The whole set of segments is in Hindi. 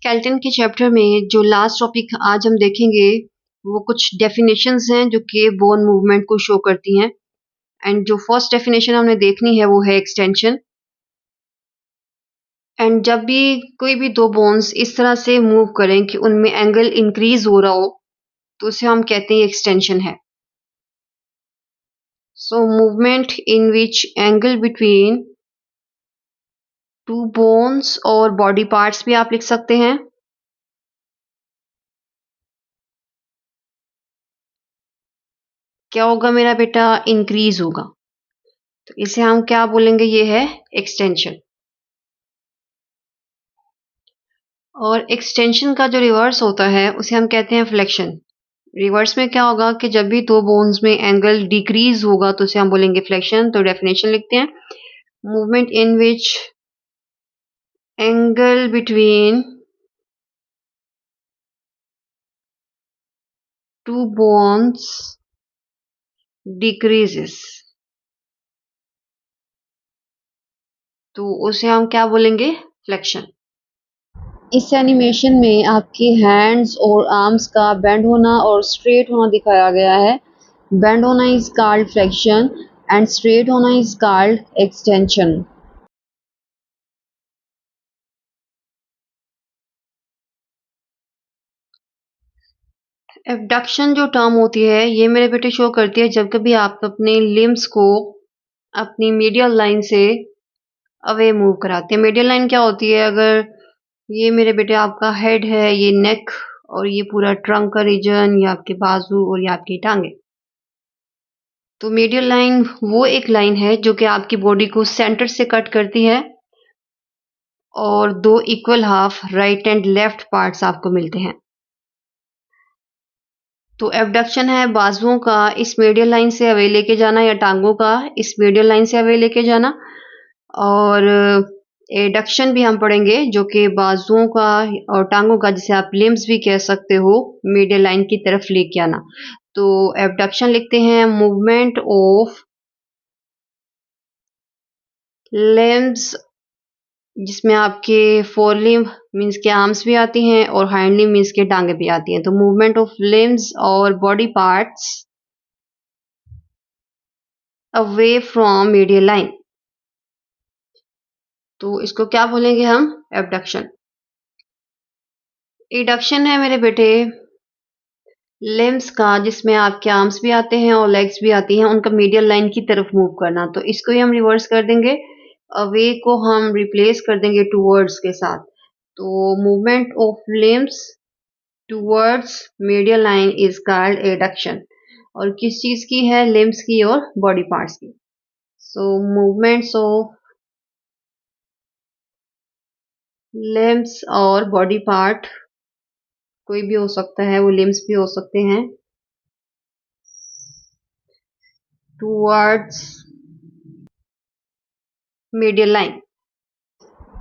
स्केलेटन के चैप्टर में जो लास्ट टॉपिक आज हम देखेंगे वो कुछ डेफिनेशंस हैं जो कि बोन मूवमेंट को शो करती हैं। एंड जो फर्स्ट डेफिनेशन हमने देखनी है वो है एक्सटेंशन। एंड जब भी कोई भी दो बोन्स इस तरह से मूव करें कि उनमें एंगल इंक्रीज हो रहा हो तो उसे हम कहते हैं एक्सटेंशन है। So movement in which angle between two bones और बॉडी पार्ट्स भी आप लिख सकते हैं। क्या होगा मेरा बेटा? इंक्रीज होगा। तो इसे हम क्या बोलेंगे? ये है एक्सटेंशन। और एक्सटेंशन का जो रिवर्स होता है उसे हम कहते हैं फ्लेक्शन। रिवर्स में क्या होगा कि जब भी दो बोन्स में एंगल डिक्रीज होगा तो उसे हम बोलेंगे फ्लेक्शन। तो डेफिनेशन लिखते हैं, movement in which angle between two bones decreases, तो उसे हम क्या बोलेंगे? फ्लेक्शन। इस एनिमेशन में आपके हैंड्स और आर्म्स का बेंड होना और स्ट्रेट होना दिखाया गया है। बेंड होना is called flexion and straight होना इज कॉल्ड एक्सटेंशन। एबडक्शन जो टर्म होती है ये मेरे बेटे शो करती है जब कभी आप अपने लिम्स को अपनी मीडियल लाइन से अवे मूव कराते हैं। मीडियल लाइन क्या होती है? अगर ये मेरे बेटे आपका हेड है, ये नेक और ये पूरा ट्रंक का रीजन, ये आपके बाजू और ये आपकी टांगे। तो मीडियल लाइन वो एक लाइन है जो कि आपकी बॉडी को सेंटर से कट करती है और दो equal half right and left parts आपको मिलते हैं। तो एबडक्शन है बाजुओं का इस मीडियल लाइन से अवे लेके जाना या टांगों का इस मीडियल लाइन से अवे लेके जाना। और एडक्शन भी हम पढ़ेंगे जो कि बाजुओं का और टांगों का, जिसे आप लिम्स भी कह सकते हो, मीडियल लाइन की तरफ लेके आना। तो एबडक्शन लिखते हैं, मूवमेंट ऑफ लिम्स जिसमें आपके फोर लिम्ब मीन्स के आर्म्स भी आती हैं और हाइंड लिम्ब मीन्स के टांगे भी आती हैं। तो मूवमेंट ऑफ लिम्स और body parts away from medial line, तो इसको क्या बोलेंगे हम? एबडक्शन। एडक्शन है मेरे बेटे लिम्स का जिसमें आपके आर्म्स भी आते हैं और लेग्स भी आती हैं, उनका मीडियल लाइन की तरफ मूव करना। तो इसको ही हम रिवर्स कर देंगे, अवे को हम रिप्लेस कर देंगे टूवर्ड्स के साथ। तो movement of limbs towards medial line is called adduction. और किस चीज की है? लिम्स की और बॉडी पार्ट्स की। सो मूवमेंट्स ऑफ लिम्स और बॉडी पार्ट कोई भी हो सकता है, वो लिम्स भी हो सकते हैं, टूवर्ड्स मीडियल लाइन।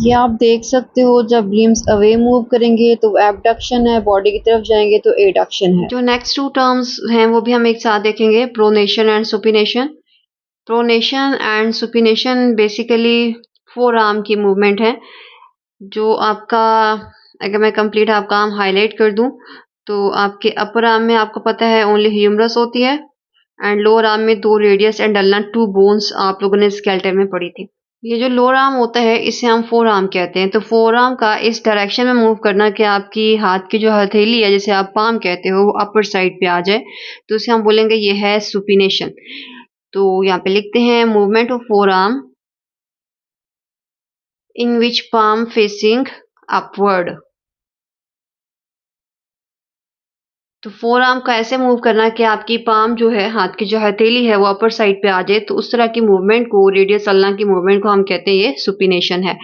ये आप देख सकते हो जब लिम्स अवे मूव करेंगे तो एबडक्शन है, बॉडी की तरफ जाएंगे तो एडक्शन है। जो नेक्स्ट टू टर्म्स हैं वो भी हम एक साथ देखेंगे, pronation and supination. Pronation and supination basically four arm की मूवमेंट है। जो आपका, अगर मैं कंप्लीट आपका आर्म हाईलाइट कर दूं तो आपके अपर आर्म में आपको पता है ओनली ह्यूमरस होती है एंड लोअर आर्म में दो radius and ulna two bones आप लोगों ने स्केलेटन में पढ़ी थी। ये जो लोअर आर्म होता है इसे हम फोर आर्म कहते हैं। तो फोर आर्म का इस डायरेक्शन में मूव करना कि आपकी हाथ की जो हथेली है जिसे आप पाम कहते हो वो अपर साइड पे आ जाए, तो उसे हम बोलेंगे ये है सुपिनेशन। तो यहाँ पे लिखते हैं, movement of four arm in which palm facing upward. तो फोर आर्म का ऐसे मूव करना कि आपकी पाम जो है, हाथ की जो हथेली है वो अपर साइड पे आ जाए, तो उस तरह की मूवमेंट को, रेडियस अल्ना की मूवमेंट को हम कहते हैं ये सुपिनेशन है।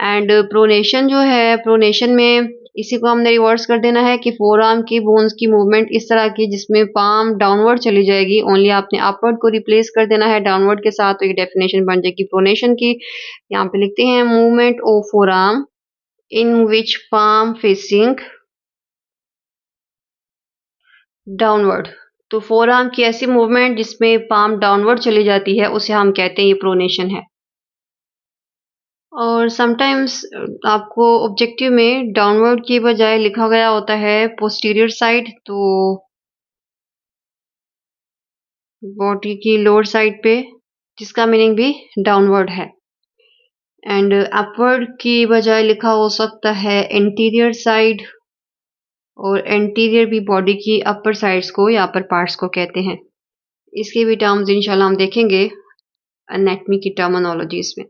एंड प्रोनेशन जो है, प्रोनेशन में इसी को हमने रिवर्स कर देना है कि फोर आर्म की बोन्स की मूवमेंट इस तरह की जिसमें पाम डाउनवर्ड चली जाएगी, ओनली आपने अपवर्ड को रिप्लेस कर देना है डाउनवर्ड के साथ, तो ये डेफिनेशन बन जाएगी प्रोनेशन की। यहाँ पे लिखते हैं, movement of four arm in which palm facing downward. तो फोर आर्म की ऐसी मूवमेंट जिसमें पाम डाउनवर्ड चली जाती है उसे हम कहते हैं ये प्रोनेशन है। और समटाइम्स आपको ऑब्जेक्टिव में डाउनवर्ड की बजाय लिखा गया होता है पोस्टीरियर साइड, तो बॉडी की लोअर साइड पे, जिसका मीनिंग भी डाउनवर्ड है। एंड अपवर्ड की बजाय लिखा हो सकता है एंटीरियर साइड, और एंटीरियर भी बॉडी की अपर साइड्स को या अपर पार्ट्स को कहते हैं। इसके भी टर्म्स इंशाल्लाह हम देखेंगे एनाटॉमी की टर्मिनोलॉजीज में।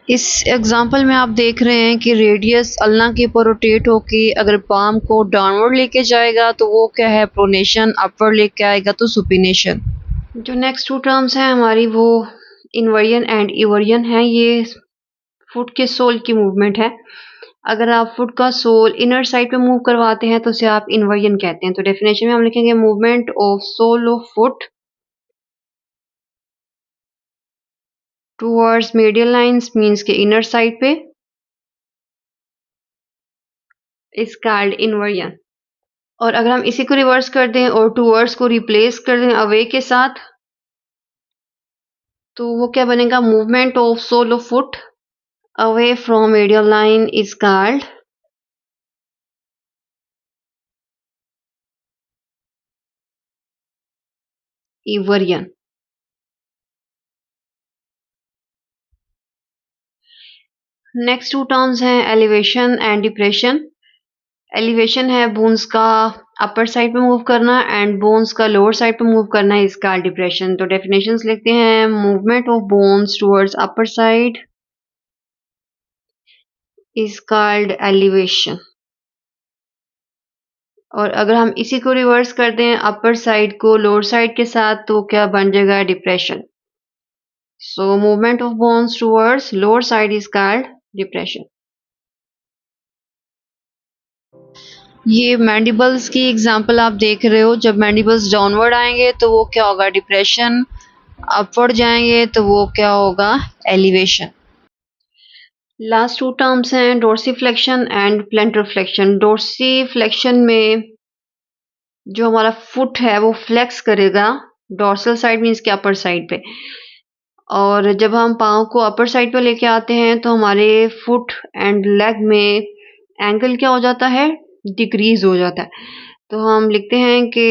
इस एग्जांपल में आप देख रहे हैं कि रेडियस अल्लाह के ऊपर रोटेट होके अगर पाम को डाउनवर्ड लेके जाएगा तो वो क्या है, प्रोनेशन, अपवर्ड लेके आएगा तो सुपिनेशन। जो नेक्स्ट टू टर्म्स हैं हमारी वो इनवर्जन एंड इवर्जन है। ये फुट के सोल की मूवमेंट है। अगर आप फुट का सोल इनर साइड पे मूव करवाते हैं तो उसे आप इन्वर्जन कहते हैं। तो डेफिनेशन में हम लिखेंगे movement of sole of foot towards medial lines, means के इनर साइड पे, इज कॉल्ड इन्वर्जन। और अगर हम इसी को रिवर्स कर दें और टुवर्ड्स को रिप्लेस कर दें अवे के साथ, तो वो क्या बनेगा, movement of sole of foot away from medial line is called eversion. Next two terms हैं एलिवेशन एंड डिप्रेशन। एलिवेशन है बोन्स का अपर साइड पे मूव करना एंड बोन्स का लोअर साइड पे मूव करना, इसका डिप्रेशन। तो डेफिनेशंस लिखते हैं, movement of bones towards upper side is called elevation. और अगर हम इसी को रिवर्स कर दें अपर साइड को लोअर साइड के साथ, तो क्या बन जाएगा, depression. So movement of bones towards lower side is called depression. ये मैंडिबल्स की एग्जांपल आप देख रहे हो। जब मैंडिबल्स डाउनवर्ड आएंगे तो वो क्या होगा, डिप्रेशन। अपवर्ड जाएंगे तो वो क्या होगा, एलिवेशन। लास्ट टू टर्म्स हैं डोर्सीफ्लेक्शन एंड प्लैंटर फ्लेक्शन। डोर्सीफ्लेक्शन में जो हमारा फुट है वो फ्लेक्स करेगा डोर्सल साइड, मीन्स के अपर साइड पे। और जब हम पाँव को अपर साइड पे लेके आते हैं तो हमारे फुट एंड लेग में एंगल क्या हो जाता है, डिक्रीज हो जाता है। तो हम लिखते हैं कि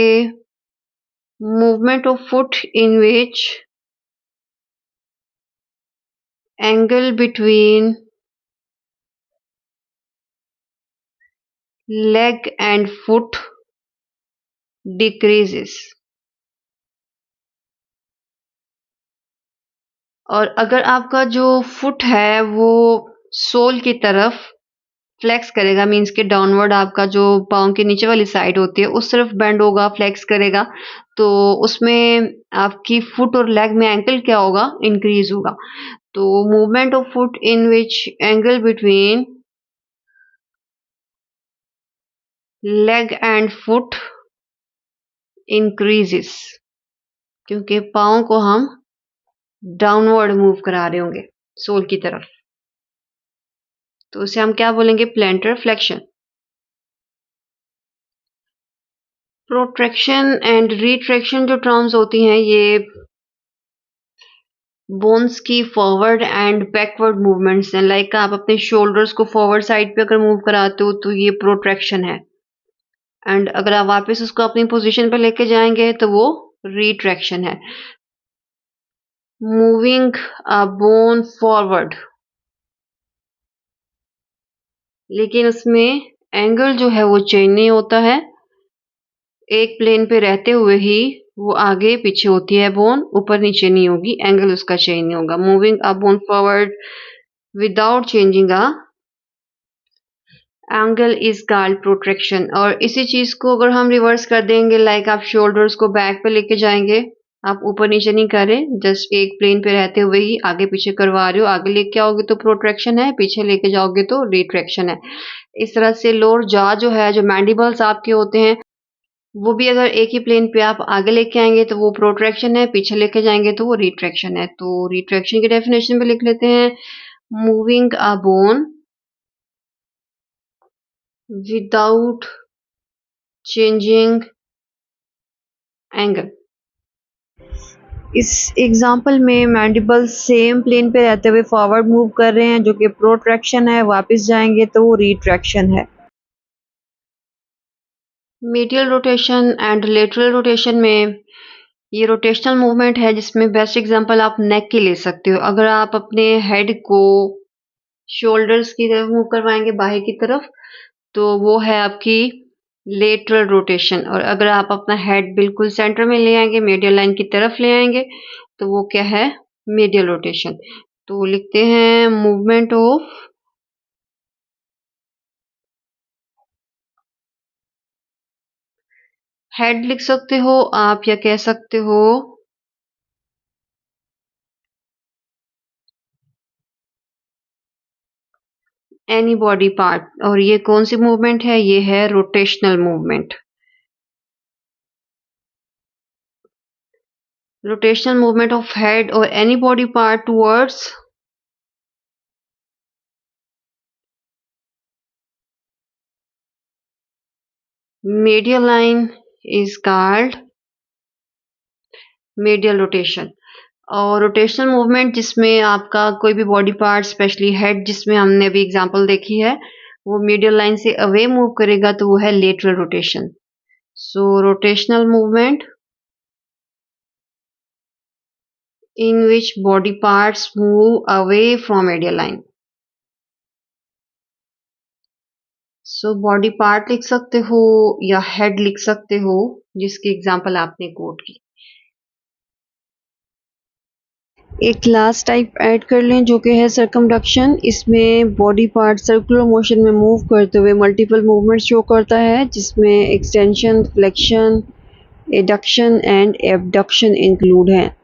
movement of foot in which angle between leg and foot decreases। और अगर आपका जो फुट है वो सोल की तरफ फ्लेक्स करेगा, मीन्स के डाउनवर्ड आपका जो पाँव के नीचे वाली साइड होती है उस तरफ बेंड होगा, फ्लेक्स करेगा, तो उसमें आपकी फुट और लेग में एंगल क्या होगा, इंक्रीज होगा। तो movement of foot in which angle between leg and foot increases, क्योंकि पाँव को हम डाउनवर्ड मूव करा रहे होंगे सोल की तरफ। तो उसे हम क्या बोलेंगे, प्लैंटर फ्लेक्शन। प्रोट्रैक्शन एंड रिट्रैक्शन जो टर्म्स होती हैं ये बोन्स की फॉरवर्ड एंड बैकवर्ड मूवमेंट्स हैं। लाइक आप अपने शोल्डर्स को फॉरवर्ड साइड पे अगर मूव कराते हो तो ये प्रोट्रैक्शन है, एंड अगर आप वापस उसको अपनी पोजीशन पे लेके जाएंगे तो वो रिट्रैक्शन है। मूविंग अ बोन फॉरवर्ड, लेकिन उसमें एंगल जो है वो चेंज नहीं होता है, एक प्लेन पे रहते हुए ही वो आगे पीछे होती है बोन, ऊपर नीचे नहीं होगी, एंगल उसका चेंज नहीं होगा। Moving a bone forward without changing a angle is called protraction. और इसी चीज को अगर हम रिवर्स कर देंगे, लाइक आप शोल्डर्स को बैक पे लेके जाएंगे, आप ऊपर नीचे नहीं कर रहे, जस्ट एक प्लेन पे रहते हुए ही आगे पीछे करवा रहे हो, आगे लेके आओगे तो प्रोट्रैक्शन है, पीछे लेके जाओगे तो रिट्रैक्शन है। इस तरह से लोअर जॉ जो है, जो मैंडिबल्स आपके होते हैं, वो भी अगर एक ही प्लेन पे आप आगे लेके आएंगे तो वो प्रोट्रैक्शन है, पीछे लेके जाएंगे तो वो रिट्रैक्शन है। तो रिट्रैक्शन की डेफिनेशन पे लिख लेते हैं, मूविंग अ बोन विदाउट चेंजिंग एंगल। इस एग्जांपल में मैंडिबल सेम प्लेन पे रहते हुए फॉरवर्ड मूव कर रहे हैं, जो कि प्रोट्रैक्शन है। वापस जाएंगे तो वो रिट्रैक्शन है। Medial rotation and lateral rotation में ये रोटेशनल मूवमेंट है, जिसमें बेस्ट एग्जांपल आप नेक की ले सकते हो। अगर आप अपने हेड को शोल्डर्स की तरफ मूव करवाएंगे, बाहें की तरफ, तो वो है आपकी लेटरल रोटेशन। और अगर आप अपना हेड बिल्कुल सेंटर में ले आएंगे, मीडियल लाइन की तरफ ले आएंगे, तो वो क्या है? Medial rotation. तो लिखते हैं मूवमेंट ऑफ हेड लिख सकते हो आप, या कह सकते हो एनी बॉडी पार्ट। और ये कौन सी मूवमेंट है? ये है rotational movement. Rotational movement of head और any body part towards medial line is called medial rotation। और रोटेशनल मूवमेंट जिसमें आपका कोई भी बॉडी पार्ट, स्पेशली हेड, जिसमें हमने अभी एग्जांपल देखी है, वो मीडियल लाइन से अवे मूव करेगा, तो वो है lateral rotation. So rotational movement in which body parts move away from medial line। So body part लिख सकते हो या हेड लिख सकते हो, जिसकी एग्जांपल आपने कोट की। एक लास्ट टाइप ऐड कर लें, जो कि है सर्कमडक्शन। इसमें बॉडी पार्ट सर्कुलर मोशन में मूव करते हुए मल्टीपल मूवमेंट्स शो करता है, जिसमें extension, flexion, adduction and abduction include हैं।